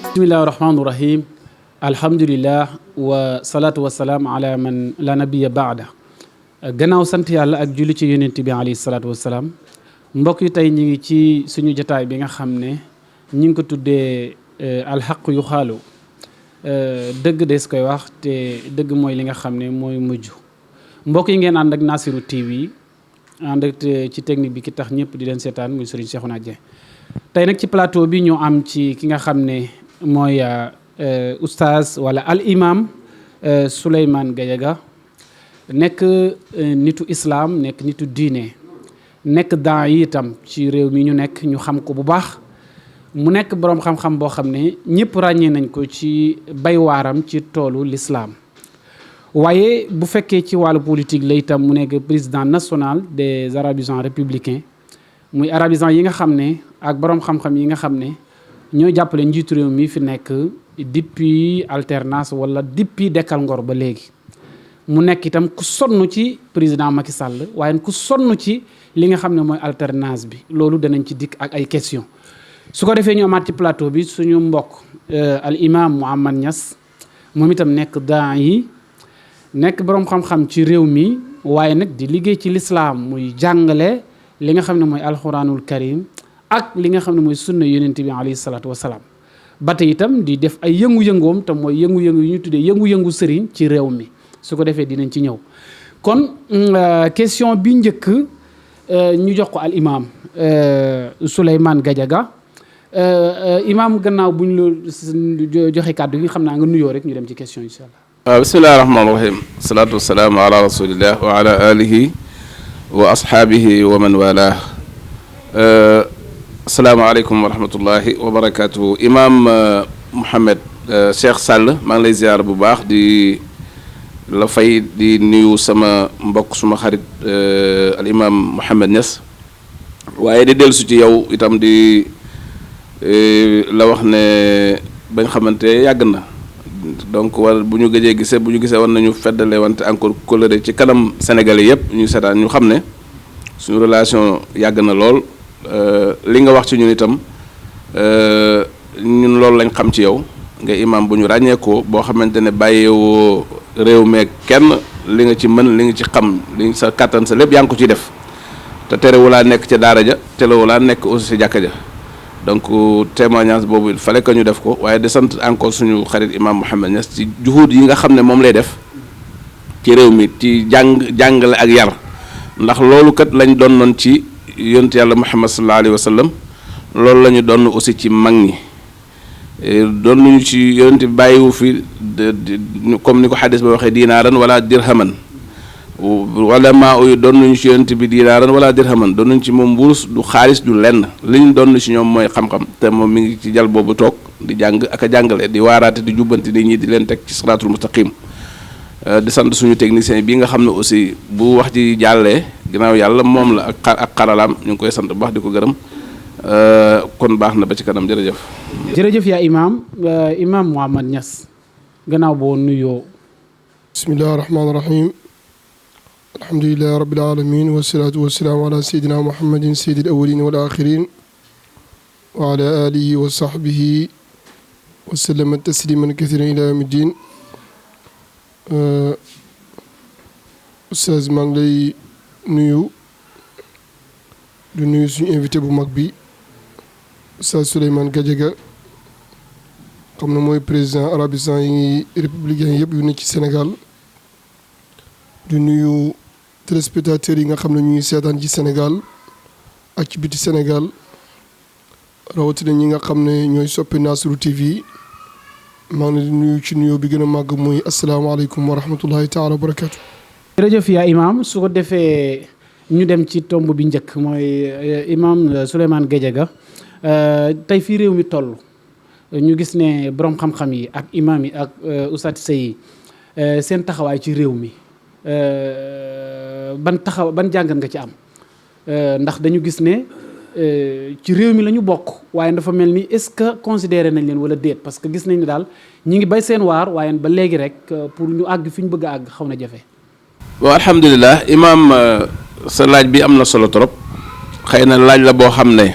bismillahi rahmaani rahim alhamdulillah wa salaatu wa salaam ala man la nabiya baada gannaaw sant yàlla ak julli ci yonent bi alayhi salaatu wa salaam mbokk yi tey ñu ngi ci suñu jotaay bi nga xam ne ñu ngi ko tuddee alxaq yu xaalu dëgg des koy wax te dëgg mooy li nga xam ne mooy mujj mbokk yi ngeen ànd ak Nassirou TV ànd ak ci technique bi ki tax ñëpp di leen seetaan muy Serigne Cheikhouna Dieng tey nag ci plateau bi ñu am ci ki nga xam ne mooy oustaz wala al imam Souleymane Gadiaga nekk nitu islam nekk nitu diine nekk daa yi itam ci réew mi ñu nekk ñu xam ko bu baax mu nekk boroom xam-xam boo xam ne ñëpp ràññee nañ ko ci bay waaram ci toolu l'islam waaye bu fekkee ci wàllu politique la itam mu nekk président national des arabisants républicains muy arabisants yi nga xam ne ak boroom xam-xam yi nga xam ne ñoo jàppale njiitu réew mi fi nekk depuis alternance wala depuis dekkal ngor ba léegi mu nekk itam ku sonn ci président Macky Sall waaye ku sonn ci li nga xam ne mooy alternance bi loolu danañ ci dikk ak ay question su ko defee ñu amaat ci plateau bi suñu mbokk al imam Mouhamad Niass moom itam nekk daa yi nekk boroom xam-xam ci réew mi waaye nag di liggéey ci l'islam muy jàngale li nga xam ne mooy alxuraanul karim ak li nga xam ne mooy sunna yonent bi alayhi salaatu wasalaam ba tey itam di def ay yëngu-yëngoom te mooy yëngu-yëngu yu ñu tuddee yëngu-yëngu sëriñ ci réew mi su ko defee dinañ ci ñëw kon question bi njëkk ñu jox ko al imam Souleymane Gadiaga imam gannaaw bu ñu la joxe kàddu gi xam naa nga nuyoo rek ñu dem ci question insha allah. waaw bismillahi rahmaani rahim salaatu wasalaamu ala rasulillah wa ala alihi wa ashaabihi wa man wala asalaamaaleykum wa rahmatullahi wa barakatuhu imam Mouhamed Cheikh Sall maa ngi lay ziar bu baax di la fay di nuyu sama mbokk suma xarit al imam Mouhamed Niass waaye di dellusi ci yow itam di la wax ne bañ xamante yàgg na donc war bu ñu gëjee gisee war nañu feddale wante encore coloré ci kanam sénégalais yëpp ñu seetaan ñu xam ne suñu relation yàgg na lool li nga wax ci ñun itam ñun loolu lañ xam ci yow nga imam bu ñu ràññeekoo boo xamante ne bàyyeewoo réew meeg kenn li nga ci mën li nga ci xam li sa kattan sa lépp yaa ngi ko ciy def te terewulaa nekk ca daara ja terewulaa nekk aussi si jàkka ja donc témoignage boobu il fallait que ñu def ko waaye di sant encore suñu xarit imam Mouhamed Niass ci juhud yi nga xam ne moom lay def ci réew mi ci jàngale ak yar ndax loolu kat lañ doon noon ci yonent yàlla Muhammad sallallahu alayhi wa sallam loolu la ñu doon aussi ci mag ñi doon nañu ci yonent bi bàyyiwu fi comme ni ko xadis ba waxee dinaaran wala dirhaman wala maa uyu doon nañu ci yonent bi dinaaran wala dirhaman doon nañu ci moom mbuus du xaalis du lenn li ñu doon ci ñoom mooy xam-xam te moom mi ngi ci jal boobu toog di jàng ak a jàngale di waaraate di jubbanti di ñi di leen teg ci siraatul mustaqim di sant suñu technicien bi nga xam ne aussi bu wax ji jàllee ginnaaw yàlla moom la ak xaralaam ñu ngi koy sant bu baax di ko gërëm kon baax na ba ci kanam jërëjëf. jërëjëf yaa imam imam Mouhamad Niass gannaaw boo nuyoo. bismillahi rahmaani rahim alhamdulillahi rabbil alamin wasalaatu wasalaamu ala sayyidina muhammadin sayyidil awwalin wal axirin wa ala alihi wa sahbihi wa sallama tasliman kathiran ila yawmi ddin. Oustaz maa ngi lay nuyu di nuyu suñu invité bu mag bi Oustaz Souleymane Gadiaga xam na mooy président arabisant yi républicain yëpp yu nekk ci Sénégal di nuyu téléspectateurs yi nga xam ne ñu ngi seetaan ci Sénégal ak ci biti Sénégal rawatina ñi nga xam ne ñooy soppi Nassirou TV maa ngi leen di nuyu ci nuyoo bi gën a màgg muy asalaamaaleykum wa rahmatullahi taala wa barakaatu. jërëjëf yaa imam su ko defee ñu dem ci tomb bi njëkk mooy imam Souleymane Gadiaga tey fii réew mi toll ñu gis ne borom xam-xam yi ak imam yi ak ustaat yi seen taxawaay ci réew mi ban jàngat nga ci am ndax dañu gis ne ci réew mi la ñu bokk waaye dafa mel ni est-ce que considéré nañ leen wala déet parce que gis nañ ni daal ñi ngi bay seen waar waaye ba léegi rek pour ñu àgg fi ñu bëgg a àgg xaw na jafe. waaw alhamdulilah imaam sa laaj bi am na solo trop xëy na laaj la boo xam ne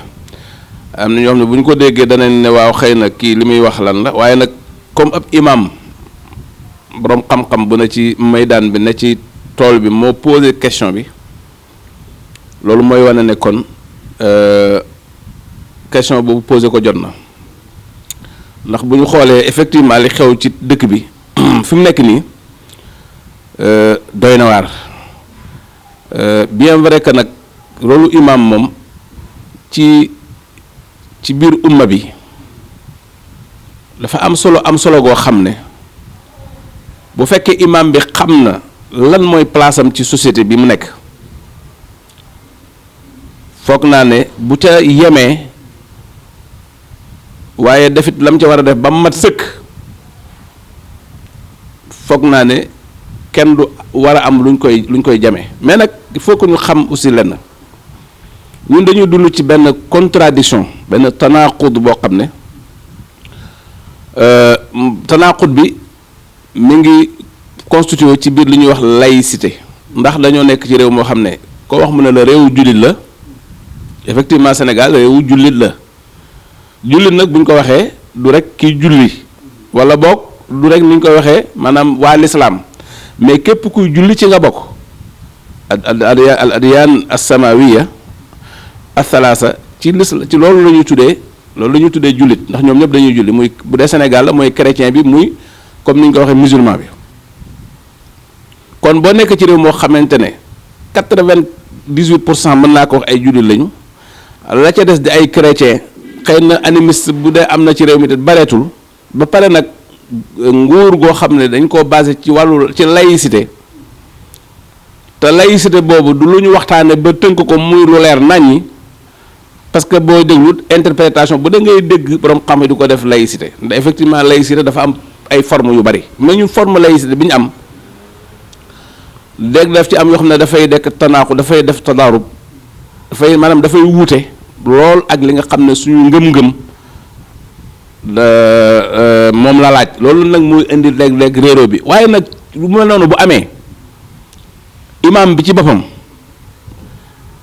am na ñoo xam ne bu ñu ko déggee danañ ne waaw xëy na kii li muy wax lan la waaye nag comme ab imaam boroom xam-xam bu ne ci maydaan bi ne ci tool bi moo posé question bi loolu mooy wane ne kon question boobu posé ko jot na ndax bu ñu xoolee effectivement li xew ci dëkk bi fi mu nekk nii doy na waar bien vrai que nag loolu imaam moom ci biir umma bi dafa am solo goo xam ne bu fekkee imaam bi xam na lan mooy place am ci société bi mu nekk foog naa ne bu ca yemee waaye defit lam ca war a def ba mat sëkk foog naa ne kenn du war a am luñ koy jamee mais nag il faut que ñu xam aussi lenn ñun dañuy dund ci benn contradiction benn tanaqud boo xam ne tanaqud bi mi ngi constitué ci biir li ñuy wax laïcité ndax dañoo nekk ci réew moo xam ne koo wax mu ne la réewu jullit la effectivement Sénégal réewu jullit la jullit nag bu ñu ko waxee du rek kiy julli wala boog du rek ni ñu koy waxee maanaam waa lislaam mais képp kuy julli ci nga bokk al adiyaan as-samawiya ath-thalatha ci loolu la ñuy tuddee jullit ndax ñoom ñëpp dañuy julli muy bu dee Sénégal la mooy chrétien bi muy comme ni ñu ko waxee musulman bi kon boo nekk ci réew moo xamante ne 98% mën naa ko wax ay jullit lañu la ca des di ay chrétien xëy na animiste bu dee am na ci réew mi te bareetul ba pare nag nguur goo xam ne dañ koo basé ci laïcité te laïcité boobu du lu ñu waxtaane ba tënk ko muy lu leer naññi parce que boo déglut interprétation bu da ngay dégg borom xam du ko def laïcité ndax effectivement laïcité dafa am ay forme yu bari mais ñun forme laïcité bi ñu am dégg daf ci am yoo xam ne dafay dekk tanaaku dafay def tadaarub dafay wuute lool ak li nga xam ne suñu ngëm-ngëm moom la laaj loolu nag muy indi léeg-léeg réeróo bi waaye nag lu mel noonu bu amee imaam bi ci boppam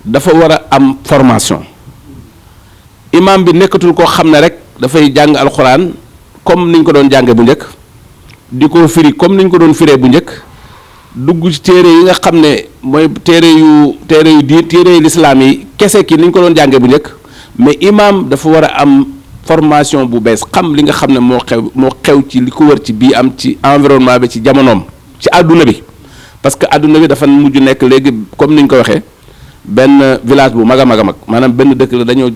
dafa war a am formation imaam bi nekkatul koo xam ne rek dafay jàng alxuraan comme niñ ko doon jànge bu njëkk di ko firi comme niñ ko doon firee bu njëkk dugg ci téere yi nga xam ne mooy téere yu lislaam yi kese ki niñ ko doon jànge bu njëkk mais imaam dafa war a am formation bu bees xam li nga xam ne moo xew ci li ko wër ci bii am ci environnement bi ci jamonoom ci àdduna bi parce que àdduna bi dafa mujj nekk léegi comme niñ ko waxee benn village bu mag a mag a mag maanaam benn dëkk la dañoo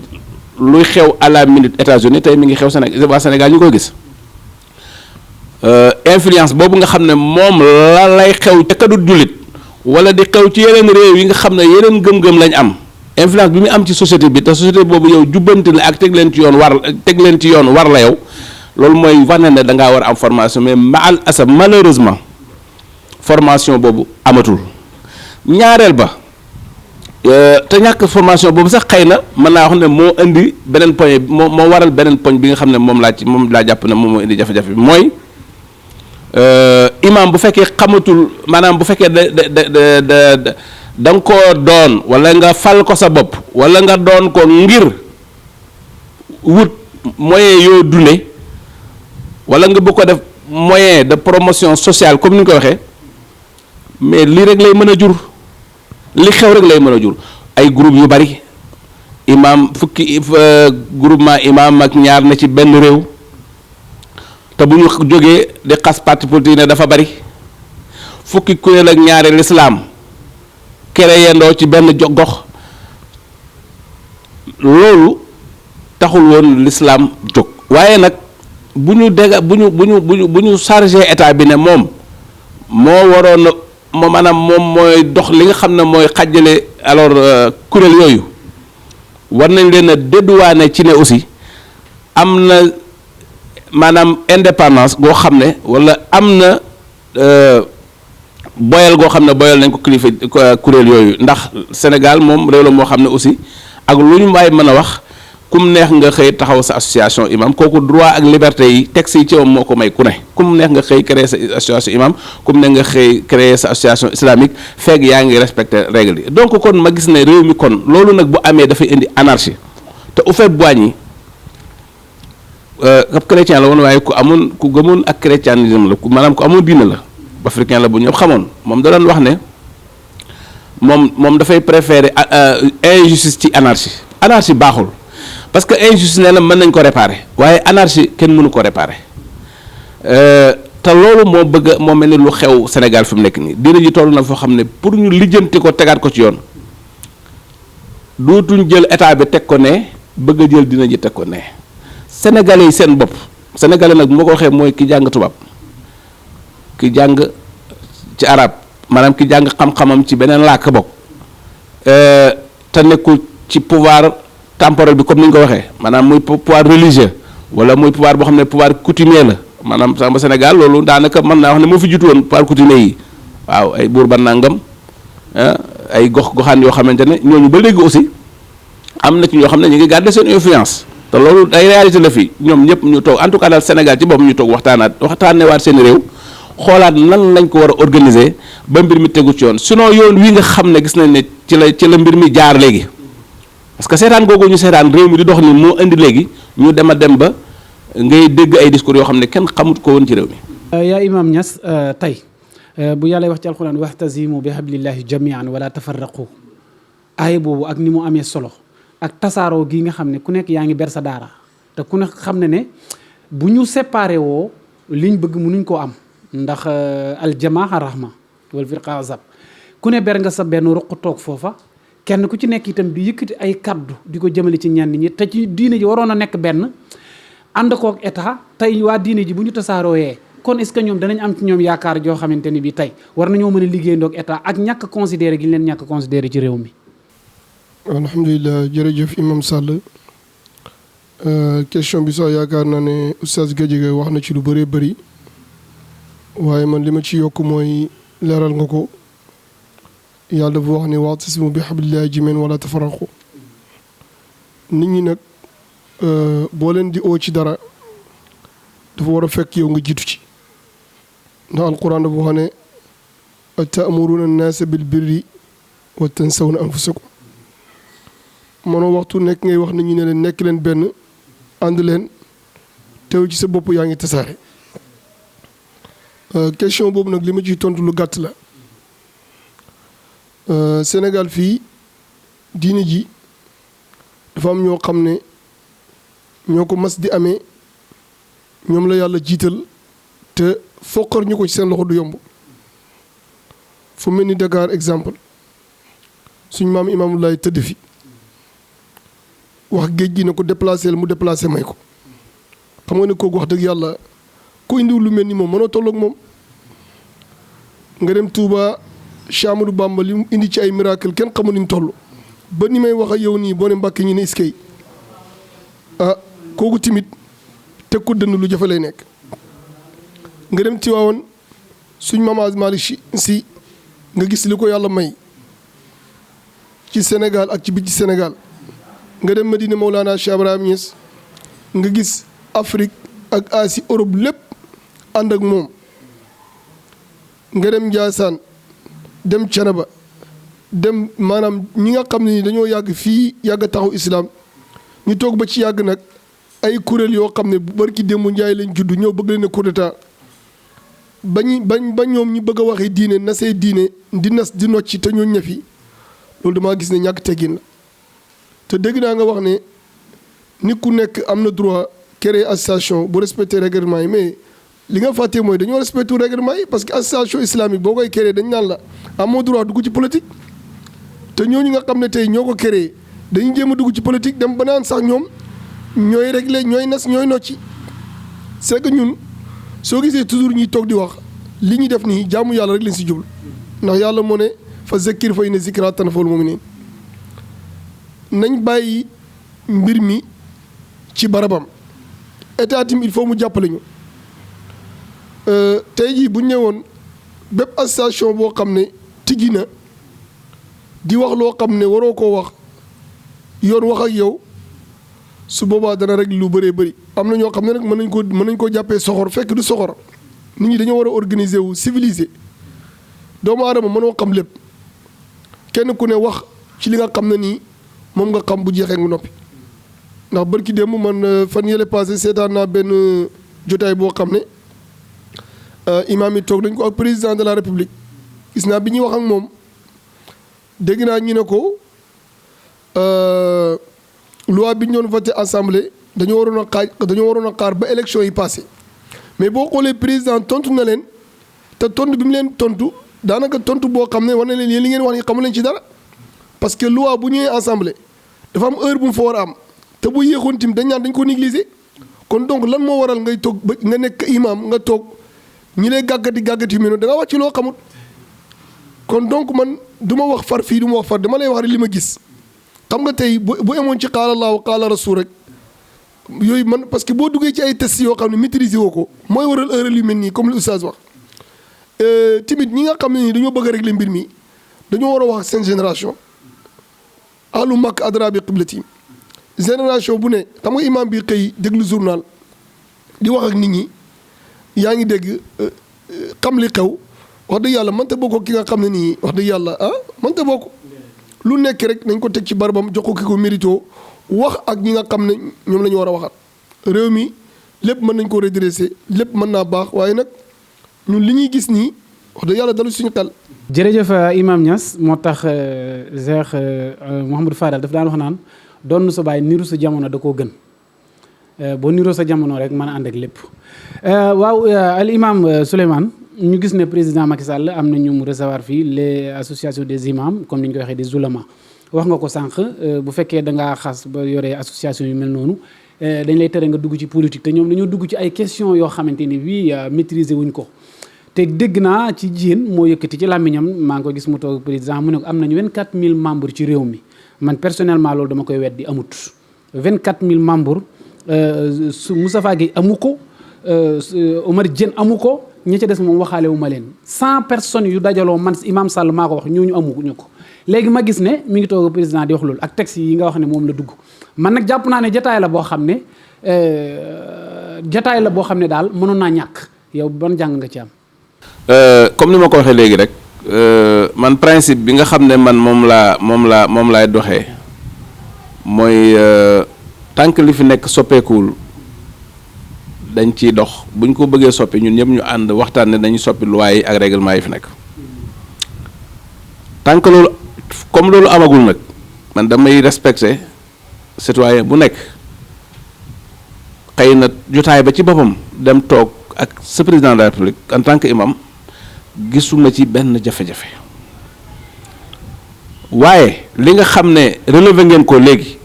luy xew à la minute États-Unis tey mi ngi xew Sénégal ñu koy gis influence boobu nga xam ne moom la lay xew ca kadut jullit wala di xew ci yeneen réew yi nga xam ne yeneen gëm-gëm lañ am influence bi mu am ci société bi te société boobu yow jubbanti la ak teg leen ci yoon war la yow loolu mooy wane ne da ngaa war a am formation mais maal asab malheureusement formation boobu amatul ñaareel ba te ñàkk formation boobu sax xëy na mën naa wax ne moo indi beneen poñ moo waral beneen poñ bi nga xam ne moom laa jàpp ne moom moo indi jafe-jafe bi mooy imam bu fekkee xamatul maanaam bu fekkee da nga koo doon wala nga fal ko sa bopp wala nga doon ko ngir wut moyen yoo dunde wala nga bëgg ko def moyen de promotion sociale comme ni nga ko waxee mais lii rek lay mën a jur li xew rek lay mën a jur ay groupe yu bari imam fukki groupement imam ak ñaar na ci benn réew te bu ñu jógee di xas parti politique ne dafa bari fukki kuréel ak ñaari l'islam créé ndoo ci benn gox loolu taxul woon l'islam jóg waaye nag bu ñu chargé état bi ne moom moo waroon moo maanaam moom mooy dox li nga xam ne mooy xàjjale alors kuréel yooyu war nañ leen a dédouaner ci ne aussi am na maanaam indépendance goo xam ne wala am na boyal goo xam ne boyal nañ ko kilifa kuréel yooyu ndax Sénégal moom réew la moo xam ne aussi ak lu ñu waay mën a wax kum neex nga xëy taxaw sa association imam kooku droit ak liberté yi texte yi ci moom moo ko may ku ne kum neex nga xëy créer sa association imam kum neex nga xëy créer sa association islamique fekk yaa ngi respecter règle yi donc kon ma gis ne réew mi kon loolu nag bu amee dafay indi anarchie te Houphouët-Boigny ab chrétien la woon waaye ku gëmoon ak chrétianisme la maanaam ku amoon diine la africain la bu ñëpp xamoon moom da doon wax ne moom dafay préférer injustice ci anarchie baaxul parce que injustice nee na mën nañ ko réparer waaye anarchie kenn mënu ko réparer te loolu moo mel ni lu xew Sénégal fi mu nekk nii diine ji toll na foo xam ne pour ñu lijjanti ko tegaat ko ci yoon dootuñ jël état bi teg ko ne bëgg a jël dina ji teg ko ne sénégalais yi seen bopp sénégalais nag bu ma ko waxee mooy ki jàng tubaab ki jàng ci arab maanaam ki jàng xam-xamam ci beneen làkk bokk te nekkul ci pouvoir temporel bi comme ni ñu ko waxee maanaam muy pouvoir religieux wala muy pouvoir boo xam ne pouvoir coutumier la maanaam sama Sénégal loolu daanaka mën naa wax ne moo fi jiitu woon pouvoir coutumier yi waaw ay buur ba nangam ay goxaan yoo xamante ne ñooñu ba léegi aussi am na ci ñoo xam ne ñu ngi garder seen influence te loolu ay réalité la fi ñoom ñëpp ñu toog en tout cas daal Sénégal ci boppam ñu toog waxtaanewaat seen réew xoolaat nan lañ ko war a organiser ba mbir mi tegu ci yoon sinon yoon wi nga xam ne gis nañ ne ci la mbir mi jaar léegi parce que seetaan googu ñu seetaan réew mi di dox ni moo indi léegi ñu dem ba ngay dégg ay discours yoo xam ne kenn xamut ko woon ci réew mi. yaa Imam Niass tey bu yàlla wax ci alxuraan waxtasimu bi hablillahi jamian wala tafarraqu aaya boobu ak ni mu amee solo ak tasaaroo gi nga xam ne ku nekk yaa ngi ber sa daara te ku nekk xam ne bu ñu séparé woo liñ bëgg mënuñ koo am ndax aljamaa rahma wal firqa azab ku ne ber nga sa benn ruq toog foofa kenn ku ci nekk itam di yëkkati ay kaddu di ko jëmale ci ñenn ñi te ci diine ji waroon a nekk benn ànd kook état tey waa diine ji bu ñu tasaarooyee kon est-ce que ñoom danañ am ci ñoom yaakaar joo xamante ni bi tey war nañoo mën a liggéey ndoog état ak ñàkk considéré gi ñu leen ñàkk considéré ci réew mi. alhamdulilah jërëjëf Imam Sall question bi sax yaakaar naa ne Oustaz Gadiaga wax na ci lu bëree bëri waaye man li ma ci yokk mooy leeral nga ko yàlla dafa wax ne wa'tasimu bi hablillahi jamii'an wala tafarraqu nit ñi nag boo leen di oo ci dara dafa war a fekk yow nga jiitu ci ndax alquran dafa wax ne ata'muruna an-naasa bil birri wa tansawna anfusakum mënoo waxtu nekk ngay wax nit ñi ne leen nekk leen benn ànd leen teew ci sa bopp yaa ngi tasaare question boobu nag li ma ciy tontu lu gàtt la Sénégal fii diine ji dafa am ñoo xam ne ñoo ko mas di amee ñoom la yàlla jiital te foqar ñu ko ci seen loxo du yomb fu mel ni Dakar exemple suñ maam Imaamulaay tëdd fi wax géej gi ne ko déplacé mu déplacé may ko xam nga ne kooku wax dëgg yàlla ku indiwul lu mel ni moom mënoo tolloog moom nga dem Touba Cheikh Amadou Bamba li mu indi ci ay miracle kenn xamul ni mu toll ba ni may wax ak yow nii boo ne Mbàkke ñu ne iskay kooku timit teg ko dënn lu jafe lay nekk nga dem Tiwaawoon suñ maam Malick si nga gis li ko yàlla may ci Sénégal ak ci biir ci Sénégal nga dem Medina Mawlana Cheikh Ibrahim Niass nga gis Afrique ak Asie Europe lépp ànd ak moom nga dem Ndiassane dem Thiénaba dem maanaam ñi nga xam ne ni dañoo yàgg fii yàgg taxaw islam ñu toog ba ci yàgg nag ay kuréel yoo xam ne bu barki démb njaay lañ judd ñoo bëgg leen a coup d'état ba ñoom ñu bëgg a waxee diine nasee diine di nas di nocci te ñoo ñafi loolu damaa gis ne ñàkk teggin la te dégg naa nga wax ne nit ku nekk am na droit créer association bu respecter règlement yi mais li nga fàttee mooy dañoo respecter règlement yi parce que association islamique boo koy créer dañ naan la amoo droit dugg ci politique te ñooñu nga xam ne tey ñoo ko créer dañuy jéem a dugg ci politique dem ba naan sax ñoom ñooy régler ñooy nas ñooy nocci c'est que ñun soo gisee toujours ñuy toog di wax li ñuy def nii jaamu yàlla rek lañ si jublu ndax yàlla moo ne fa zakkir fa inna zikraa tanfa'ul mu'miniin nañ bàyyi mbir mi ci barabam état tim il faut mu jàppale ñu tey jii bu ñu ñëwoon bépp association boo xam ne tijji na di wax loo xam ne waroo koo wax yoon wax ak yow su boobaa dana rek lu bëree bëri. am na ñoo xam ne nag mën nañ koo jàppee soxor fekk du soxor nit ñi dañoo war a organiser wu civilisé doomu aadama mënoo xam lépp kenn ku ne wax ci li nga xam ne nii moom nga xam bu jeexee nga noppi. ndax barki démb man fan yële passé seetaan naa benn jotaay boo xam ne imaam yi toog nañ ko ak président de la république gis naa bi ñuy wax ak moom dégg naa ñu ne ko loi bi ñu doon voté assemblée dañoo waroon a xaar ba élection yi passé mais boo xoolee président tontu na leen te tontu bi mu leen tontu daanaka tontu boo xam ne war na leen yéen li ngeen wax ni xamu leen ci dara parce que loi bu ñëwee assemblée dafa am heure bu mu fa war a am. te bu yéexoon tim dañ ko négliger kon donc lan moo waral ngay toog ba nga nekk imam nga toog ñi lay gàggati yu mel noonu da nga wax ci loo xamut kon donc man du ma wax far fii du ma wax far dama lay wax rek li ma gis xam nga tey bu emoon ci qaala Allahu qaala rasul rek yooyu man parce que boo duggee ci ay tests yoo xam ne maîtriser woo ko mooy waral erreur yu mel nii comme li oustaz wax timit ñi nga xam ne nii dañoo bëgg a régler mbir mi dañoo war a wax ak seen génération ahlu makk adra bi qiblati génération bu ne xam nga imam bi xëy déglu journal di wax ak nit ñi yaa ngi dégg xam li xew wax dëgg yàlla mënta bokk ki nga xam ne nii wax dëgg yàlla mënta bokk lu nekk rek nañ ko teg ci barabam jox ko ki ko mérito wax ak ñi nga xam ne ñoom la ñu war a waxat réew mi lépp mën nañ ko redresser lépp mën naa baax waaye nag ñun li ñuy gis nii wax dëgg yàlla dalu suñu xel. jërëjëf Imam Niass moo tax Cheikh Mouhamadou Fadal daf daan wax naan doon sa baay niru sa jamono da koo gën boo niroo sa jamono rek mën a ànd ak lépp. waaw al imam Souleymane ñu gis ne président Macky Sall am na ñu mu recevoir fii les associations des imams comme ni ñu ko waxee des oulémas wax nga ko sànq bu fekkee da ngaa xas ba yore association yu mel noonu dañ lay tere nga dugg ci politique te ñoom dañoo dugg ci ay questions yoo xamante ni bii maîtriser wuñ ko. te dégg naa ci jigéen moo yëkkati ci làmmiñam maa ngi ko gis mu toog président mu ne ko am nañu 24000 membres ci réew mi man personnellement loolu dama koy weddi amut 24000 membres su Moustapha Gueye amu ko Omar Dieng amu ko ñi ca des moom waxaale wu ma leen 100 personnes yu dajaloo man Imam Sall maa ko wax ñooñu amuñu ko. léegi ma gis ne mi ngi toog président di wax loolu ak texte yi nga wax ne moom la dugg man nag jàpp naa ne jataay la boo xam ne daal mënoon naa ñàkk yow ban jàng nga ci am. comme ni ma ko waxee léegi rek man principe bi nga xam ne man moom laay doxee mooy tant que li fi nekk soppeekuwul dañ ciy dox buñ ko bëggee soppi ñun ñëpp ñu ànd waxtaan ne dañuy soppi loi yi ak règlement yi fi nekk tant que loolu comme loolu amagul nag man damay respecter citoyen bu nekk xëy na jotaay ba ci boppam dem toog ak sa président de la république en tant que imam gisuma ci benn jafe-jafe waaye li nga xam ne relevé ngeen ko léegi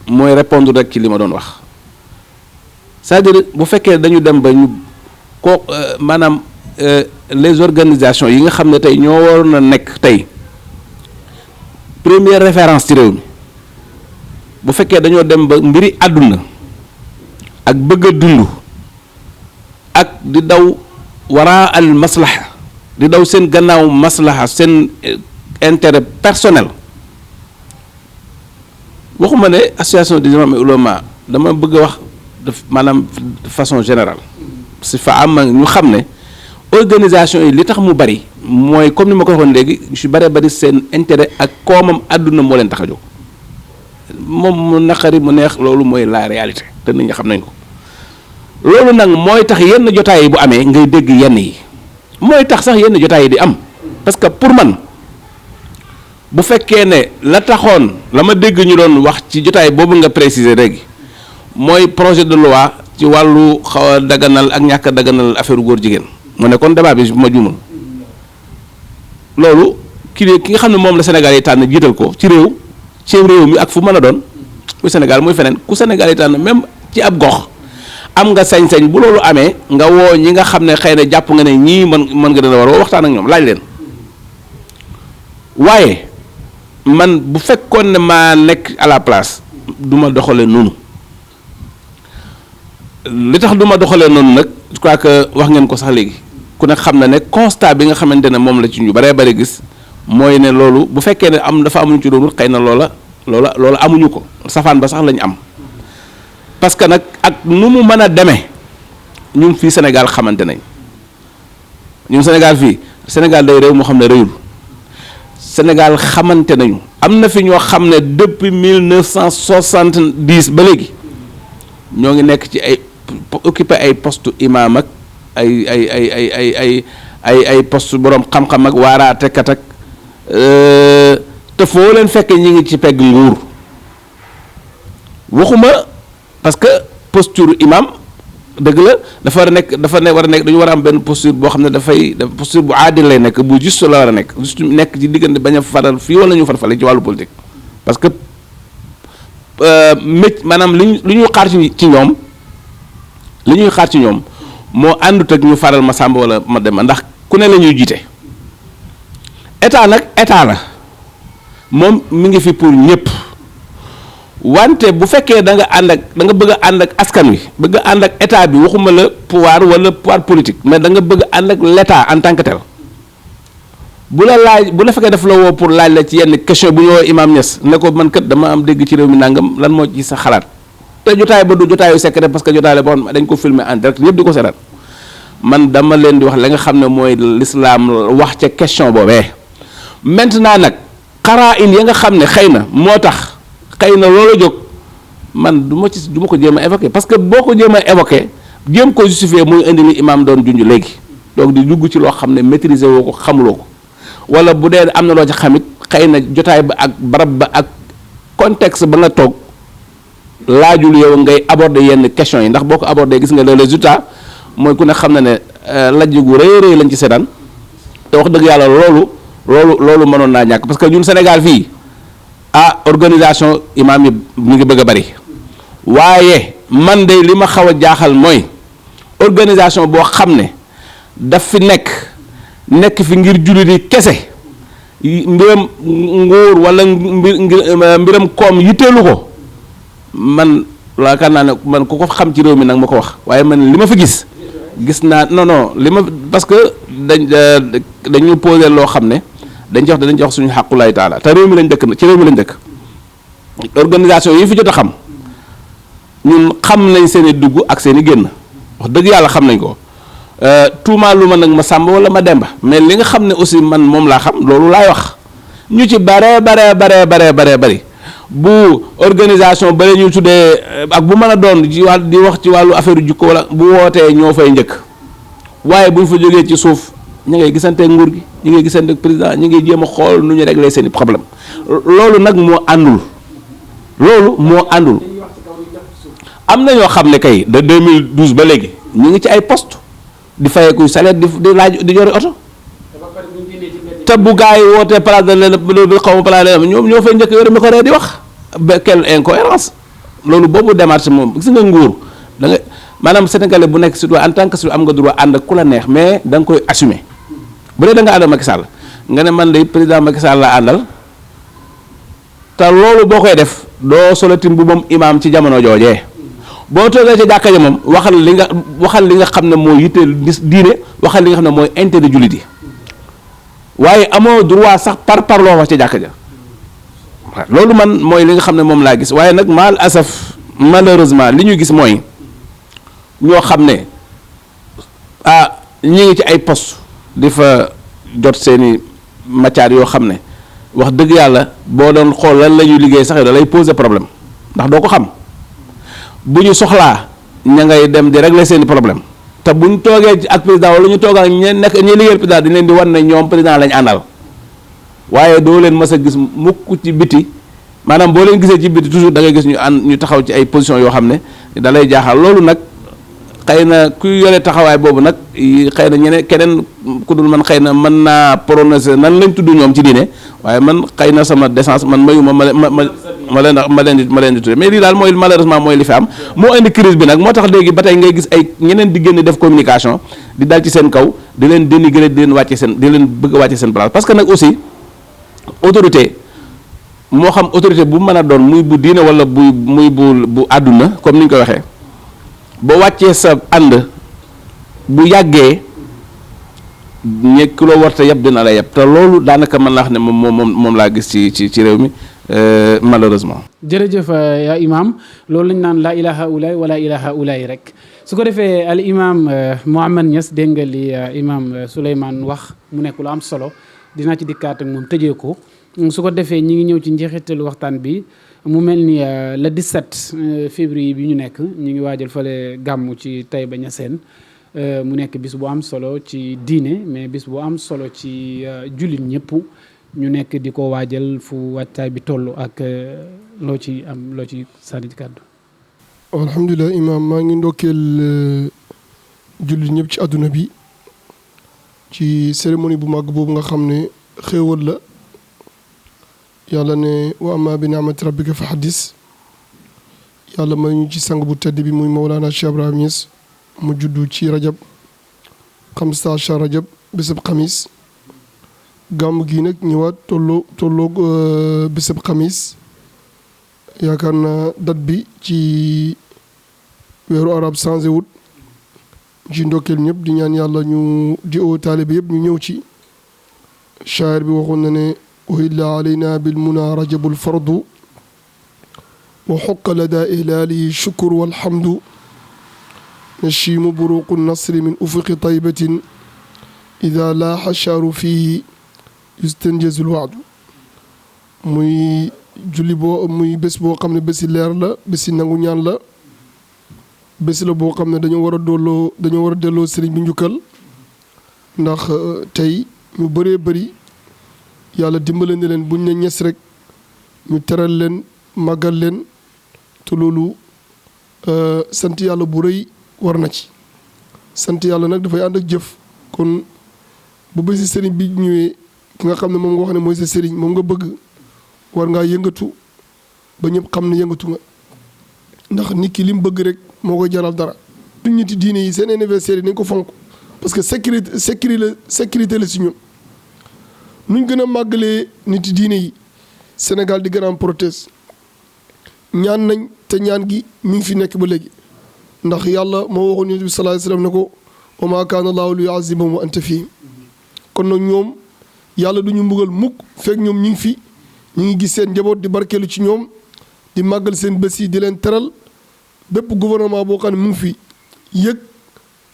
mooy répondre rek ci li ma doon wax c'est-à-dire bu fekkee dañu dem ba ñu ko maanaam les organisations yi nga xam ne tey ñoo waroon a nekk tey première référence ci réew mi bu fekkee dañoo dem ba mbiri àdduna ak bëgg a dund ak di daw waraa al maslaha di daw seen gannaaw maslaha seen intérêt personnel waxuma ne association des imams et oulémas dama bëgg a wax maanaam de façon générale si fa am ñu xam ne organisation yi li tax mu bari mooy comme ni ma ko waxoon léegi ñu si bari seen intérêt ak koomam àdduna moo leen tax a jóg moom mu naqari mu neex loolu mooy la réalité te nit ñi xam nañ ko loolu nag mooy tax yenn jotaay yi bu amee ngay dégg yenn yi mooy tax sax yenn jotaay yi di am parce que pour man bu fekkee ne la taxoon la ma dégg ñu doon wax ci jotaay boobu nga préciser léegi mooy projet de loi ci wàllu xaw a daganal ak ñàkk a daganal affaire góor jigéen mu ne kon débat bi bu ma juumul loolu ki nga xam ne moom la Sénégal yi tànn jiital ko ci réew mi ak fu mën a doon muy Sénégal muy feneen ku Sénégal yi tànn même ci ab gox am nga sañ-sañ bu loolu amee nga woo ñi nga xam ne xëy na jàpp nga ne ñii mën nga dana war a waxtaan ak ñoom laaj leen waaye man bu fekkoon ne maa nekk à la place du ma doxalee noonu li tax du ma doxalee noonu nag je crois que wax ngeen ko sax léegi ku nekk xam na ne constat bi nga xamante ne moom la ci ñu baree bari gis mooy ne loolu bu fekkee ne dafa am lu ñu ci doon xëy na loola loolu amuñu ko safaan ba sax lañ am parce que nag ak nu mu mën a demee ñun fii Sénégal xamante nañ ñun Sénégal day réew moo xam ne réyul Sénégal xamante nañu am na fi ñoo xam ne depuis 1970 ba léegi ñoo ngi nekk ci ay occupé ay poste imam ak ay poste boroom xam-xam ak waaraatekat ak te foo leen fekkee ñi ngi ci pegg nguur waxuma parce que posture imam dëgg la dafa war a nekk dañu war a am benn posture boo xam ne posture bu aadil lay nekk bu juste la war a nekk juste nekk ci diggante bañ a faral fii wala ñu farfale ci wàllu politique parce que maanaam li ñuy xaar ci ñoom moo àndut ak ñu faral ma sàmba wala ma dem ndax ku ne la ñuy jiite état nag état la moom mi ngi fi pour ñëpp wante bu fekkee da nga bëgg a ànd ak askan wi bëgg a ànd ak état bi waxuma la pouvoir wala pouvoir politique mais da nga bëgg a ànd ak l'état en tant que tel bu la fekkee daf la woo pour laaj la ci yenn question bu ñu woo Imam Niass ne ko man kat dama am dégg ci réew mi nangam lan moo ci sa xalaat te jotaay ba du jotaayu secret parce que jotaay la boo xam dañ ko filmer en direct yëpp di ko seetaan man dama leen di wax la nga xam ne mooy l'islam wax ca question boobee maintenant nag xaraa in ya nga xam ne xëy na moo tax xëy na loolu jóg man du ma ko jéem a évoquer parce que boo ko jéem a évoquer jéem ko justifier muy indi li imam doon junj léegi donc di dugg ci loo xam ne maîtriser woo ko xamuloo ko wala bu dee am na loo ci xamit xëy na jotaay ba ak barab ba ak contexte ba nga toog laajul yow ngay aborder yenn questions yi ndax boo ko aborder gis nga le résultat mooy ku ne xam na ne lajj gu rëy lañ ci seetaan te wax dëgg yàlla loolu mënoon naa ñàkk parce que ñun Sénégal fii organisation imam yi mu ngi bëgg a bari waaye man de li ma xaw a jaaxal mooy organisation boo xam ne daf fi nekk fi ngir jullit yi kese mbiram nguur wala mbiram koom yitteelu ko man yaakaar naa ne man ku ko xam ci réew mi nag ma ko wax waaye man li ma fi gis naa non li ma parce que dañu posé loo xam ne dañ ci wax suñu xàqulaay taala te réew mi lañ dëkk organisation yi fi jot a xam ñun xam nañ seen i dugg ak seen i génn wax dëgg yàlla xam nañ ko tuumaa lu ma nag ma sàmb wala ma demba mais li nga xam ne aussi man moom laa xam loolu laay wax ñu ci bare bari bu organisation ba la ñuy tuddee ak bu mën a doon ci wàll di wax ci wàllu affaire jukko wala bu wootee ñoo fay njëkk waaye buñ fa jógee ci suuf ñu ngay gisante nguur gi ñu ngay gisante président ñu ngay jéem a xool nu ñu régler seen i problème loolu nag moo àndul am na ñoo xam ne kay de 2012 ba léegi ñu ngi ci ay poste di fayeeku salaire di laaj di yore oto te bu gaa yi wootee place de xaw ma place de ñoom ñoo fay njëkk yore mi ko ree di wax ba quelle incohérence loolu boobu démarche moom gis nga nguur da nga maanaam sénégalais bu nekk surtout en tant que surtout am nga droit ànd ak ku la neex mais da nga koy assumer bu dee da nga ànd ak Macky Sall nga ne man de président Macky Sall la àndal te loolu boo koy def doo solotin bu moom imaam ci jamono joojee boo toogee ci jàkka ja moom waxal li nga xam ne mooy yitteel diine waxal li nga xam ne mooy intérêt jullit yi waaye amoo droit sax par loo wax ci jàkka ja loolu man mooy li nga xam ne moom laa gis waaye nag mal asaf malheureusement li ñu gis mooy ñoo xam ne ñi ngi ci ay poste di fa jot seeni matières yoo xam ne wax dëgg yàlla boo doon xool lan la ñuy liggéey sax da lay poser problème ndax doo ko xam bu ñu soxlaa ña ngay dem di régler seeni problème te bu ñu toogee ak président wala ñu toog ak ñi liggéeyal président di leen di wan ne ñoom président lañ àndal waaye doo leen mës a gis mukk ci biti maanaam boo leen gisee ci biti toujours da ngay gis ñu taxaw ci ay position yoo xam ne da lay jaaxal loolu nag xëy na ku yore taxawaay boobu nag xëy na keneen ku dul man xëy na mën naa prononcer nan lañ tudd ñoom ci diine waaye man xëy na sama décence man mayuma ma leen di tudd mais lii daal mooy malheureusement mooy li fi am moo indi crise bi nag moo tax léegi ba tey ngay gis ay ñeneen di génn def communication di dal ci seen kaw di leen dénigrer di leen bëgg a wàcce seen place parce que nag aussi autorité moo xam autorité bu mën a doon muy bu diine wala bu àdduna comme ni ñu ko waxee ba wàccee sa ànd bu yàggee ñekk loo warte yëpp dina la yëpp te loolu daanaka mën naa wax ne moom laa gis ci réew mi malheureusement. jërëjëf yaa imam loolu lañ naan laa ilaha ulaay wala ilaha ulaay rek su ko defee al imam Mouhamed Niass dégg nga li imam Souleymane wax mu nekk lu am solo dinaa ci dikkaat ak moom tëjee ko su ko defee ñi ngi ñëw ci njeexitalu waxtaan bi mu mel ni le 17 février bi ñu nekk ñu ngi waajal fale gàmmu ci Taïba Niassène mu nekk bis bu am solo ci diine mais bis bu am solo ci jullit ñëpp ñu nekk di ko waajal fu wàccaay bi toll ak loo ci sànni ci kàddu. alhamdulilah imaam maa ngi ndokkeel jullit ñëpp ci àdduna bi ci cérémonie bu màgg boobu nga xam ne xéewal la yàlla ne wa amma bi ni'mati rabbika fa haddis yàlla may ñu ci sang bu tedd bi muy Mawlana Cheikh Ibrahim Niass mu juddu ci rajab 15 rajab bésab xamis gàmm gi nag ñëwaat tolloog bésab xamis yaakaar naa date bi ci weeru arab changé wut ci ndokkeel ñëpp di ñaan yàlla ñu di oo taalibe yëpp ñu ñëw ci shaayir bi waxoon na ne uhilla alayna bil muna rajabul fardu wa xoqa lada ihlaalihi shukur walhamdu nashimu buruqu nasri min ufuqi taybatin ida laaxa shaaru fihi yustanjazul waadu muy julli muy bés boo xam ne bési leer la bési nangu ñaan la bés la boo xam ne dañoo war a delloo sëriñ bi njukkal ndax tey ñu bëree bëri yàlla dimbale na leen buñ ne ñes rek ñu teral leen màggal leen te loolu sant yàlla bu rëy war na ci sant yàlla nag dafay ànd ak jëf kon bu bési sëriñ bi ñëwee ki nga xam ne moom nga wax ne mooy sa sëriñ moom nga bëgg war ngaa yëngatu ba ñëpp xam ne yëngatu nga ndax nit ki li mu bëgg rek moo koy jaral dara. suñ ñiti diine yi seen anniversaire yi nañ ko fonk parce que sécurité la si ñun nuñ gën a màggalee niti diine yi Sénégal di gën a am protest ñaan nañ te ñaan gi mi ngi fi nekk ba léegi ndax yàlla moo waxoon yonent bi sallallahu alayhi wasallam ne ko wa maa kaana llaahu liyu'azzibahum wa anta fiihim kon nag ñoom yàlla du ñu mbugal mukk fekk ñoom ñu ngi fi ñu ngi gis seen njaboot di barkeelu ci ñoom di màggal seen bés yi di leen teral bépp gouvernement boo xam ne mu ngi fi yëg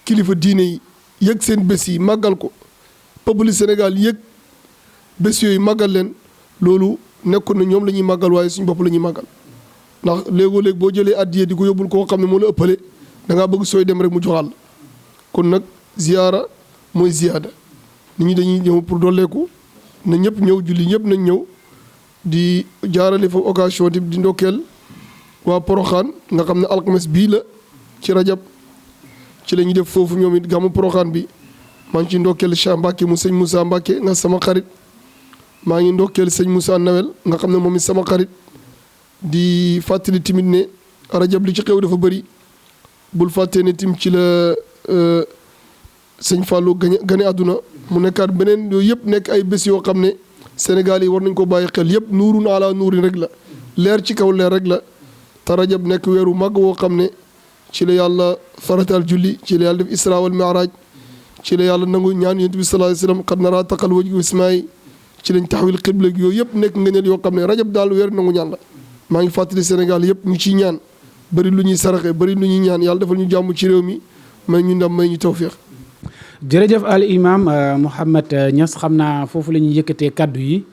kilifa diine yi yëg seen bés yi màggal ko peuple Sénégal yëg bés yooyu màggal leen loolu nekkul na ñoom la ñuy màggal waaye suñu bopp la ñuy màggal ndax léegoo-léeg boo jëlee addiye di ko yóbbul koo xam ne moo la ëppale da ngaa bëgg sooy dem rek mu joxaal kon nag ziyaara mooy ziyaada nit ñi dañuy ñëw pour dolleeku na ñëpp ñëw julli ñëpp nañ ñëw di jaarale fa occasion di ndokkeel waa Poroxaan nga xam ne alxames bii la ci rajab ci la ñuy def foofu ñoom it gàmmu Poroxaan bi maa ngi ci ndokkeel Cheikh Mbacke mu sëñ Moussa Mbacke nga sama xarit maa ngi ndokkeel sëñ Moussa Nawel nga xam ne moom it sama xarit di fàttali tamit ne rajab li ci xew dafa bëri bul fàttee ne tim ci la sëñ Fallou gane àdduna mu nekkaat beneen yooyu yëpp nekk ay bés yoo xam ne Sénégal yi war nañ ko bàyyi xel yëpp nuurun ala nuurin rek la leer ci kaw leer rek la te rajab nekk weeru màgg woo xam ne ci la yàlla farataal julli ci la yàlla def isra wal mi'raj ci la yàlla nangu ñaan yonent bi sallallahu alayhi wasallam qad naraa taqal wajhi ismaay ci lañ taxawil xibla yooyu yëpp nekk ngëneel yoo xam ne rajab daal weer nangu ñaan la maa ngi fàttali Sénégal yëpp ñu ciy ñaan bëri lu ñuy saraxe bëri lu ñuy ñaan yàlla defal ñu jàmm ci réew mi may ñu ndam may ñu tawfiq. jërëjëf al imam Mouhamed Niass xam naa foofu la ñuy yëkkatee kàddu yi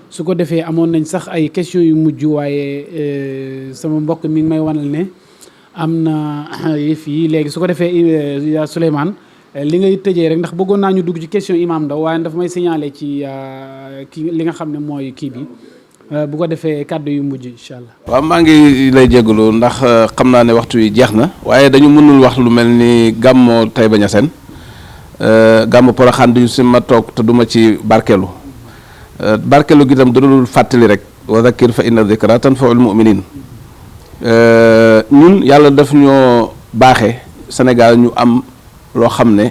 su ko defee amoon nañ sax ay questions yu mujj waaye sama mbokk mi ngi may wanal ne am na yëf yi léegi su ko defee yaa Souleymane li ngay tëjee rek ndax bëggoon naa ñu dugg ci question imam Ndaw waaye dafa may signaler ci kii li nga xam ne mooy kii bi bu ko defee kàddu yu mujj incha allah. waaw maa ngi lay jégalu ndax xam naa ne waxtu yi jeex na waaye dañu mënul wax lu mel ni gàmmoo Taïba Niassène gàmmu Poroxaan du si ma toog te duma ci barkeelu barkeelu gi itam dudul fàttali rek wa zakkir fa inna zikra tanfa'ul mu'minin ñun yàlla daf ñoo baaxee Sénégal ñu am loo xam ne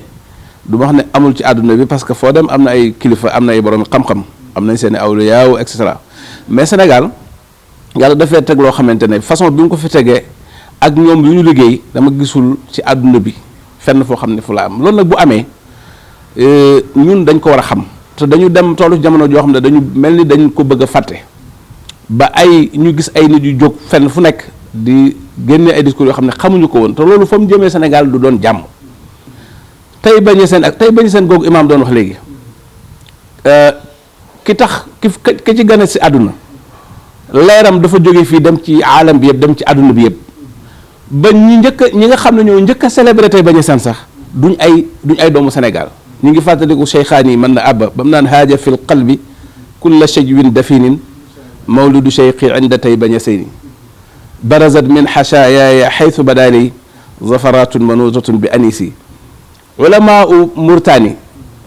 du ma wax ne amul ci àdduna bi parce que foo dem am na ay kilifa am na ay borom xam-xam am nañ seen i awliyaaw et cetera mais Sénégal yàlla dafay teg loo xamante ne façon bi mu ko fi tegee ak ñoom yu ñu liggéey dama gisul ci àdduna bi fenn foo xam ne fu la am loolu nag bu amee ñun dañ ko war a xam te dañu dem tollu ci jamono joo xam ne dañu mel ni dañ ko bëgg a fàtte ba ay ñu gis ay nit yu jóg fenn fu nekk di génne ay discours yoo xam ne xamuñu ko woon te loolu fa mu jëmee Sénégal du doon jàmm. tey bañ seen googu imaam doon wax léegi ki ci gane si àdduna leeram dafa jóge fii dem ci aalam bi yëpp dem ci àdduna bi yëpp ba ñi nga xam ne ñoo njëkk a célébré tey bañ seen sax duñ ay doomu Sénégal. ñu ngi fàttaliku cheykhaan yi mën na abba ba mu naan haaja fi l qalbi kulla shajwin dafinin mawlidu cheykhi inda tey bañ seyni barazat min xashaayaaya xaytu badaali zafaratun manuutatun bi anisi ulamaa u Mauritanie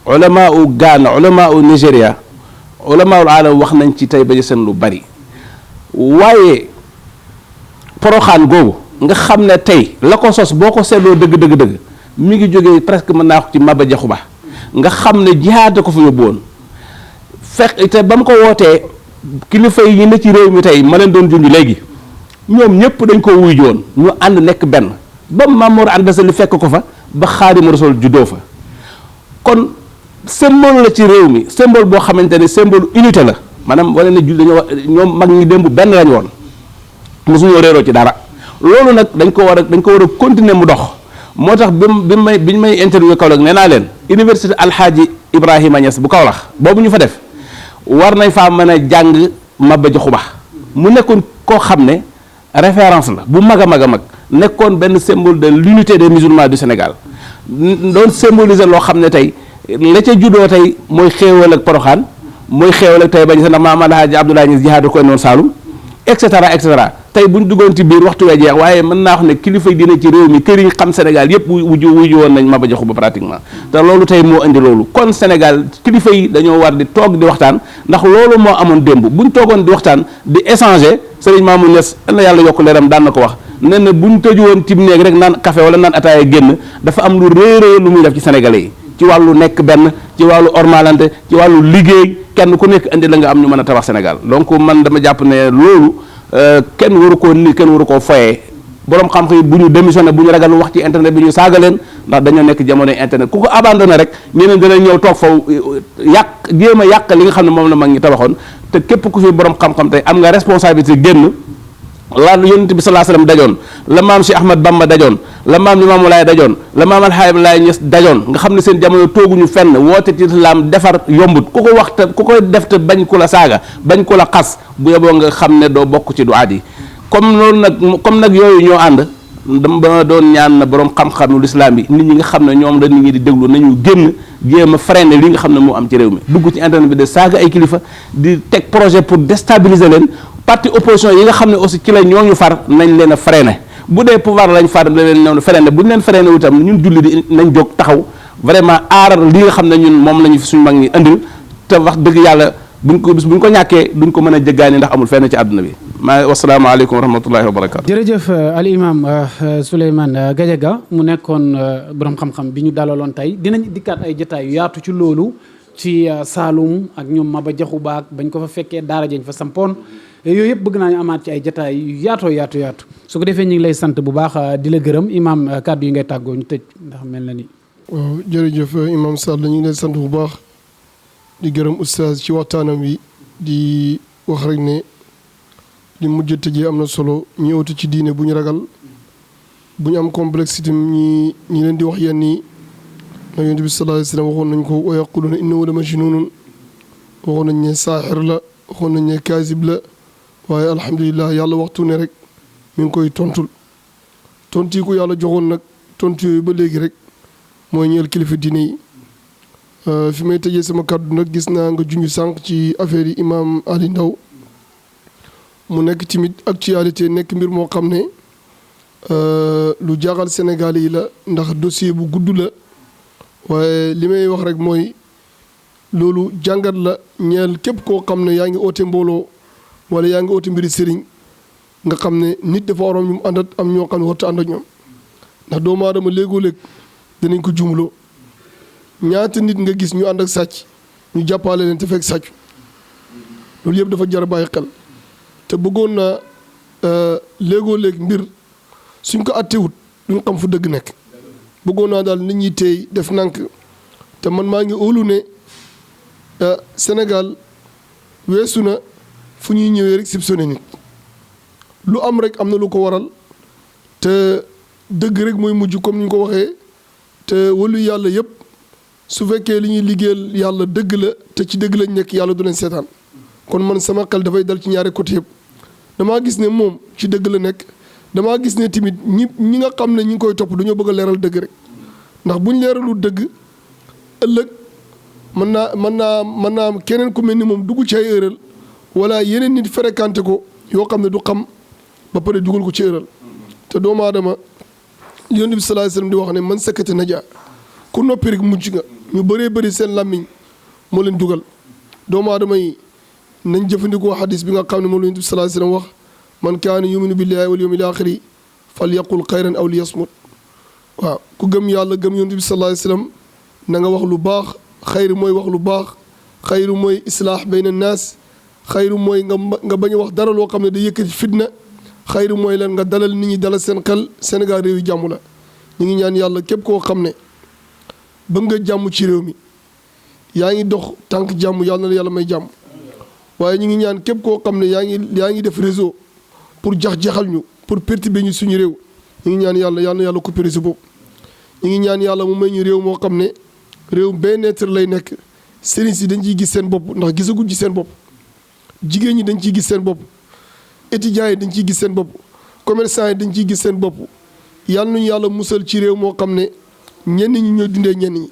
ulamaa u Ghana ulamaa u Nigéria ulamaa ul aalam wax nañ ci tey bañ seen lu bari waaye poroxaan googu nga xam ne tey la ko sos boo ko seetloo dëgg mi ngi jógee presque mën naa ko ci Maba Jaxu Ba nga xam ne jihaad ko fa yóbbu woon fekk te ba mu ko wootee kilifa yi ne ci réew mi tey ma leen doon junj léegi ñoom ñëpp dañ ko wuy ji woon ñu ànd nekk benn ba Maam Mor Anta Sali fekk ko fa ba Xaadimu Rasuul juddoo fa kon symbole la ci réew mi symbole boo xamante ne symbole unité la maanaam wala ne dañoo ñoom mag ñi démb benn lañ woon mosuñoo réeroo ci dara loolu nag dañ ko war a continuer mu dox moo tax biñ may interview Kaolack nee naa leen université Alxaaji Ibrahima Niass bu Kaolack boobu ñu fa def war nañ faa mën a jàng Maba Jaxu Ba mu nekkoon koo xam ne référence la bu mag a mag nekkoon benn symbole de l'unité des musulmans du Sénégal doon symboliser loo xam ne tey la ca juddoo tey mooy xéewal ak Poroxaan mooy xéewal ak tey bañ sa ndax maam Alxaaji Abdoulaye Niass jihaad ko noonu Saalum et cetera tey buñ duggoon ci biir waxtu wee jeex waaye mën naa wax ne kilifa yi dina ci réew mi kër yi xam Sénégal yëpp wuju woon nañ Maba Jaxu Ba pratiquement te loolu tey moo indi loolu kon Sénégal kilifa yi dañoo war di toog di waxtaan ndax loolu moo amoon démb buñ toogoon di waxtaan di échanger Serigne Mamour Niass na yàlla yokk leeram daan na ko wax nee na buñ tëju woon ci néeg rek naan café wala naan ataaya génn dafa am lu réeréer lu muy def ci Sénégalais yi ci wàllu nekk benn ci wàllu ormalante ci wàllu liggéey kenn ku nekk indi la nga am ñu mën a tabax Sénégal donc man dama jàpp ne loolu kenn waru koo foyee borom xam-xam yi bu ñu démissionné bu ñu ragal wax ci internet bi ñu saaga leen ndax dañoo nekk jamonoy internet ku ko abandonné rek ñeneen dana ñëw toog faw jéem a yàq li nga xam ne moom la mag ñi tabaxoon te képp ku fi borom xam-xam tey am nga responsabilité génn la yonent bi sallallahu alayhi wasallam dajoon la maam Cheikh Ahmad Bamba dajoon la maam Limaamu Laay dajoon la maam Alxaaji Laay Ñas dajoon nga xam ne seen jamono tooguñu fenn woote ci islaam defar yombut ku ko wax te ku koy def te bañ ku la saaga bañ ku la xas bu yeboo nga xam ne doo bokk ci duaat yi comme nag yooyu ñoo ànd dama doon ñaan na borom xam-xamu lislaam bi nit ñi nga xam ne ñoom la nit ñi di déglu nañu génn jéem a freiner li nga xam ne moo am ci réew mi dugg ci internet bi de saaga ay kilifa di teg projet pour déstabiliser leen parti opposition yi nga xam ne aussi ci la ñooñu far nañ leen a freiner bu dee pouvoir lañ far leen ñoom freiner bu ñu leen freiner itam ñun julli di nañ jóg taxaw vraiment aar li nga xam ne ñun moom la ñu suñu mag ñi indil te wax dëgg yàlla buñ ko ñàkkee duñ ko mën a jëggaani ndax amul fenn ci àdduna bi wasalaamaaleykum wa rahmatullahi wa barakatu jërëjëf al imam Souleymane Gadiaga mu nekkoon borom xam-xam bi ñu dalaloon tey dinañ dikkaat ay jotaay yu yaatu ci loolu ci Saalum ak ñoom Maba Jaxu Ba bañ ko fa fekkee daara jañ fa sampoon yooyu yëpp bëgg naa ñu amaat ci ay jotaay yu yaatu su ko defee ñu ngi lay sant bu baax di la gërëm imam kàddu yi ngay tàggoo ñu tëj ndax mel na ni. waaw jërëjëf imam Sall ñu ngi lay sant bu baax di gërëm oustaz ci waxtaanam wi di wax rek ne li mujj tëjee am na solo ñi ëwtu ci diine bu ñu ragal bu ñu am complexité ñi leen di wax yenn yi na yonent bi sallallahu alayhi wa sallam waxoon nañ ko wa yaquluna innahu la majnunun waxoon nañ ne saaxir la waxoon nañ ne kaasib la waaye alhamdulilah yàlla waxtu ne rek mi ngi koy tontul tontu yi ko yàlla joxoon nag tontu yooyu ba léegi rek mooy ñeel kilifa diine yi fi may tëjee sama kàddu nag gis naa nga junj sànq ci affaire yi imam Ali Ndaw mu nekk timit actualité nekk mbir moo xam ne lu jaaxal Sénégal yi la ndax dossier bu gudd la waaye li may wax rek mooy loolu jàngat la ñeel képp koo xam ne yaa ngi oote mbooloo wala yaa ngi oote mbiri sëriñ nga xam ne nit dafa waroon ñu àndat am ñoo xam ne warta ànd ak ñoom ndax doomu aadama léegoo-léeg danañ ko jumloo ñaata nit nga gis ñu ànd ak sàcc ñu jàppale leen te fekk sàccu loolu yëpp dafa jar a bàyyi xel te bëggoon naa léegoo-léeg mbir suñ ko attewut duñ xam fu dëgg nekk bëggoon naa daal nit ñi tey def nànk te man maa ngi óolu ne Sénégal weesu na fu ñuy ñëwee rek soupçonné nit lu am rek am na lu ko waral te dëgg rek mooy mujj comme ni ñu ko waxee te wàllu yàlla yëpp su fekkee li ñuy liggéeyal yàlla dëgg la te ci dëgg lañ nekk yàlla du leen seetaan kon man sama xel dafay dal ci ñaari côté yëpp damaa gis ne moom ci dëgg la nekk damaa gis ne tamit ñi nga xam ne ñi ngi koy topp dañoo bëgg a leeral dëgg rek ndax buñ leeralul dëgg ëllëg mën naa am keneen ku mel ni moom dugg ci ay erreur wala yeneen nit fréquenté ko yoo xam ne du xam ba pare dugal ko ci erreur te doomu aadama Yonent bi sallallahu alayhi wasallam di wax ne man sakata naja ku noppi rek mucc nga ñu bëree bëri seen làmmiñ moo leen dugal doomu aadama yi nañ jëfandikoo xadis bi nga xam ne moom la Yonent bi sallallahu alayhi wasallam wax man kaana yuminu billahi wal yawmil axiri fal yaqul xayran aw li yasmut waaw ku gëm yàlla gëm Yonent bi sallallahu alayhi wasallam na nga wax lu baax xayru mooy wax lu baax xayru mooy islaax bayna naas xayru mooy nga bañ a wax dara loo xam ne da yëkkati fitna xayru mooy lan nga dalal nit ñi dalal seen xel Sénégal réew yi jàmm la ñu ngi ñaan yàlla képp koo xam ne bëgg nga jàmm ci réew mi yaa ngi dox tànk jàmm yàlla na yàlla may jàmm waaye ñu ngi ñaan képp koo xam ne yaa ngi def réseau pour jax-jaxal ñu pour perturber ñu suñu réew ñu ngi ñaan yàlla na yàlla coupé réseau boobu ñu ngi ñaan yàlla mu may ñu réew moo xam ne réew bien-être lay nekk sëriñ si dañ ciy gis seen bopp ndax gisaguñ ci seen bopp jigéen ñi dañ ciy gis seen bopp étudiants yi dañ ciy gis seen bopp commerçant yi dañ ciy gis seen bopp yàlla nañu yàlla musal ci réew moo xam ne ñenn ñi ñooy dundee ñenn ñi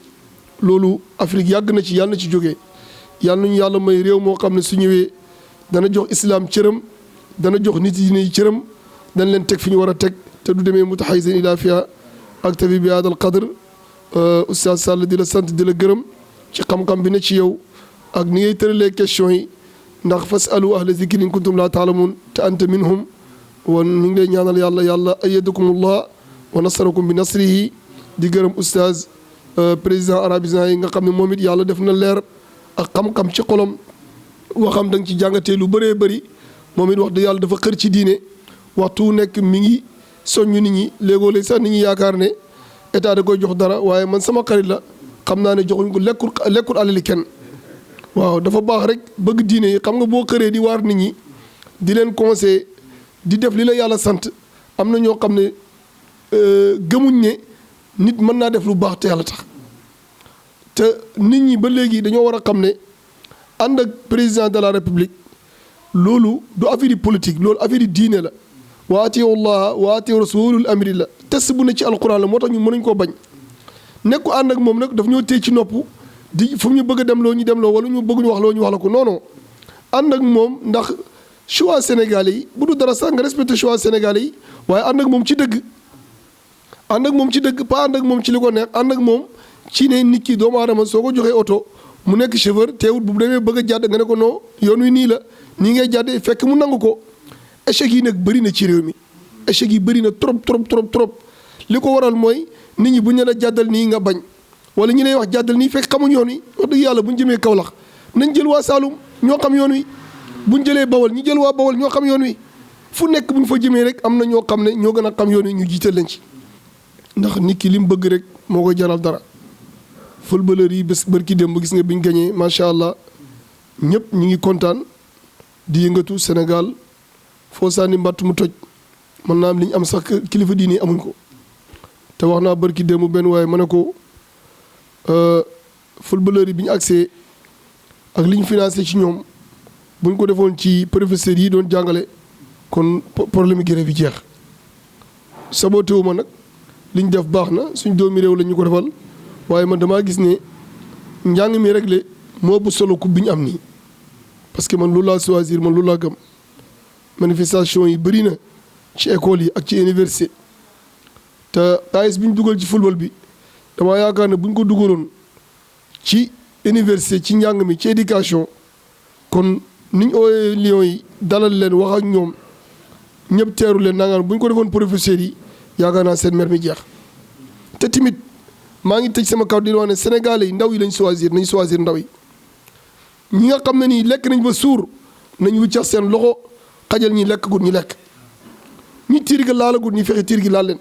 loolu Afrique yàgg na ci yàlla na ci jógee yàlla nañu yàlla may réew moo xam ne su ñëwee dana jox islam cëram dana jox nit yi cëram dañ leen teg fi ñu war a teg te du demee mutahayyizan ila fiha aktafi bi hadal qadr Oustaz Sall di la sant di la gërëm ci xam-xam bi ne ci yow ak ni ngay tëralee questions yi ndax fasalu ahla zikri in kuntum laa taalamuun te anta minhum wan ñu ngi lay ñaanal yàlla ayyadakumullah wa nasarakum bi nasrihi di gërëm Oustaz président arabisant yi nga xam ne moom it yàlla def na leer ak xam-xam ci xolom waxam da nga ci jàngatee lu bëree bëri moom it wax dëgg yàlla dafa xër ci diine waxtu nekk mi ngi soññu nit ñi léegoo-léeg sax nit ñi yaakaar ne état da koy jox dara waaye man sama xarit la xam naa ne joxuñ ko lekkul alali kenn waaw dafa baax rek bëgg diine yi xam nga boo xëree di waar nit ñi di leen conseil di def li la yàlla sant am na ñoo xam ne gëmuñ ne nit mën naa def lu baax te yàlla tax te nit ñi ba léegi dañoo war a xam ne ànd ak président de la république loolu du affaire politique loolu affaire diine la wa atiyu llaha wa atiyu rasulul amri la test bu ne ci alquran la moo tax ñu mënuñ koo bañ nekku ànd ak moom nag daf ñoo téye ci nopp di fu ñu bëgg a dem loo ñu dem loo wala ñu bëgg ñu wax loo ñu wax la ko non non ànd ak moom ndax choix sénégalais yi bu du dara sax nga respecté choix sénégalais yi waaye ànd ak moom ci dëgg ànd ak moom ci dëgg pas ànd ak moom ci li ko neex ànd ak moom ci ne nit ki doomu aadama soo ko joxee oto mu nekk chauffeur teewut bu demee bëgg a jàdd nga ne ko non yoon wi nii la nii ngay jàddee fekk mu nangu ko échec yi nag bëri na ci réew mi échec yi bëri na trop li ko waral mooy nit ñi bu ñu la jàddal nii nga bañ wala ñu lay wax jàddal nii fekk xamuñ yoon wi wax dëgg yàlla bu ñu jëmee Kaolack nañ jël waa Saloum ñoo xam yoon wi bu ñu jëlee Bawol ñu jël waa Bawol ñoo xam yoon wi fu nekk bu ñu fa jëmee rek am na ñoo xam ne ñoo gën a xam yoon wi ñu jiital leen ci ndax nit ki li mu bëgg rek moo koy jaral dara footballeur yi bés bërki démb gis nga bi ñu gañee macha allah ñëpp ñu ngi kontaan di yëngatu Sénégal foo sànni mbatt mu toj mën naa am li ñu am sax kilifa diine amuñ ko te wax naa bërki démb benn waaye ma ne ko footballeur yi bi ñu agsee ak li ñu financé ci ñoom buñ ko defoon ci professeurs yi doon jàngale kon problème grève yi jeex saboté wu ma nag li ñu def baax na suñ doomi réew la ñu ko defal waaye man damaa gis ne njàng mi réglé moo ëpp solo coupe bi ñu am nii parce que man loolu laa choisir man loolu laa gëm manifestation yi bëri na ci école yi ak ci université te xaalis bi ñu dugal ci football bi damaa yaakaar ne bu ñu ko dugaloon ci université ci njàng mi ci éducation kon niñ ooyee Lions yi dalal leen wax ak ñoom ñëpp teeru leen nangaan bu ñu ko defoon professeurs yi yaakaar naa seen mer mi jeex te tamit maa ngi tëj sama kaw di wax ne Sénégalais yi ndaw yi lañ choisir nañ choisir ndaw yi ñi nga xam ne nii lekk nañ ba suur nañ wiccax seen loxo xajal ñi lekk gut ñi lekk ñi tiir gi laalagut ñi fexe tiir gi laal leen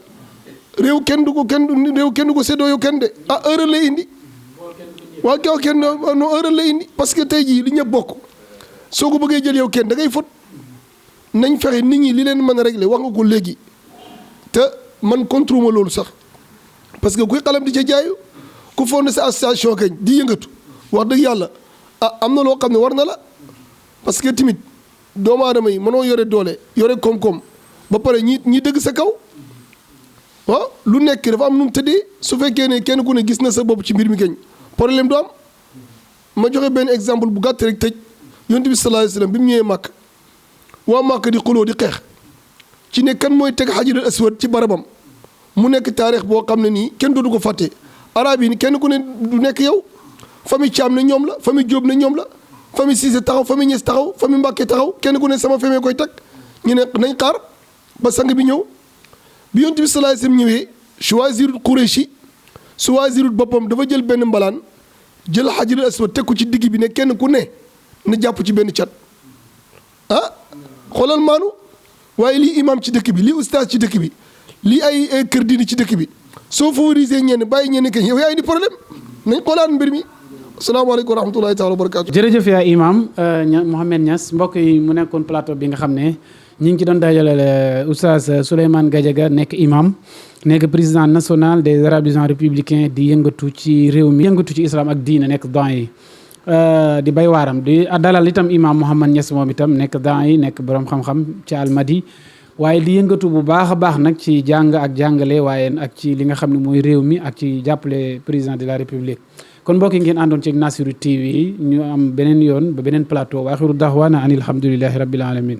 réew kenn du ko séddoo yow kenn de erreur lay indi waaw kaw kenn no erreur lay indi parce que tey jii li ñëpp bokk soo ko bëggee jël yow kenn da ngay fot nañ fexe nit ñi li leen mën a régler wax nga ko léegi te man contre ma loolu sax parce que kuy xalam di ca jaayu ku fondé sa association kañ di yëngatu wax dëgg yàlla am na loo xam ne war na la parce que tamit doomu aadama yi mënoo yore doole yore koom-koom ba pare ñi dëgg sa kaw waaw lu nekk dafa am nu mu tëddee su fekkee ne kenn ku ne gis na sa bopp ci mbir mi kañ problème du am ma joxe benn exemple bu gàtt rek tëj yonent bi sallallahu alayhi wasallam bi mu ñëwee màkk waa màkk di xuloo di xeex ci ne kan mooy teg xajarul aswad ci barabam mu nekk taarix boo xam ne nii kenn dootu ko fàtte arab yi kenn ku ne du nekk yow famille Thiam ne ñoom la famille Diop ne ñoom la famille Cissé taxaw famille Niass taxaw famille Mbacke taxaw kenn ku ne sama famille koy teg ñu ne nañ xaar ba sang bi ñëw bi yonent bi sallallahu alayhi wasallam ñëwee choisirul Qurayshi choisirul boppam dafa jël benn mbalaan jël xajarul aswad teg ko ci digg bi ne kenn ku ne na jàpp ci benn cat xoolal maanu waaye lii imam ci dëkk bi lii oustaz ci dëkk bi lii ay kër diini ci dëkk bi soo favoriser ñenn bàyyi ñenn kañ yow yaa indi problème nañ xoolaat mbir mi asalaamaaleykum wa rahmatulahi taala wa barakaatu. jërëjëf yaa imam Mouhamed Niass mbokk yi mu nekkoon plateau bi nga xam ne ñi ngi ci doon dajale oustaz Souleymane Gadiaga nekk imam nekk président national des arabisants républicains di yëngatu ci réew mi yëngatu ci islam ak diine nekk dan yi di bay waaram di dalal itam imam Mouhamed Niass moom itam nekk dan yi nekk borom xam-xam ci almadi waaye di yëngatu bu baax a baax nag ci jàng ak jàngale waaye ak ci li nga xam ne mooy réew mi ak ci jàppale président de la république kon mbokk yi ngeen àndoon ci Nassirou TV ñu am beneen yoon ba beneen plateau wa axiru daxwaana an alhamdulillahi rabbil alamin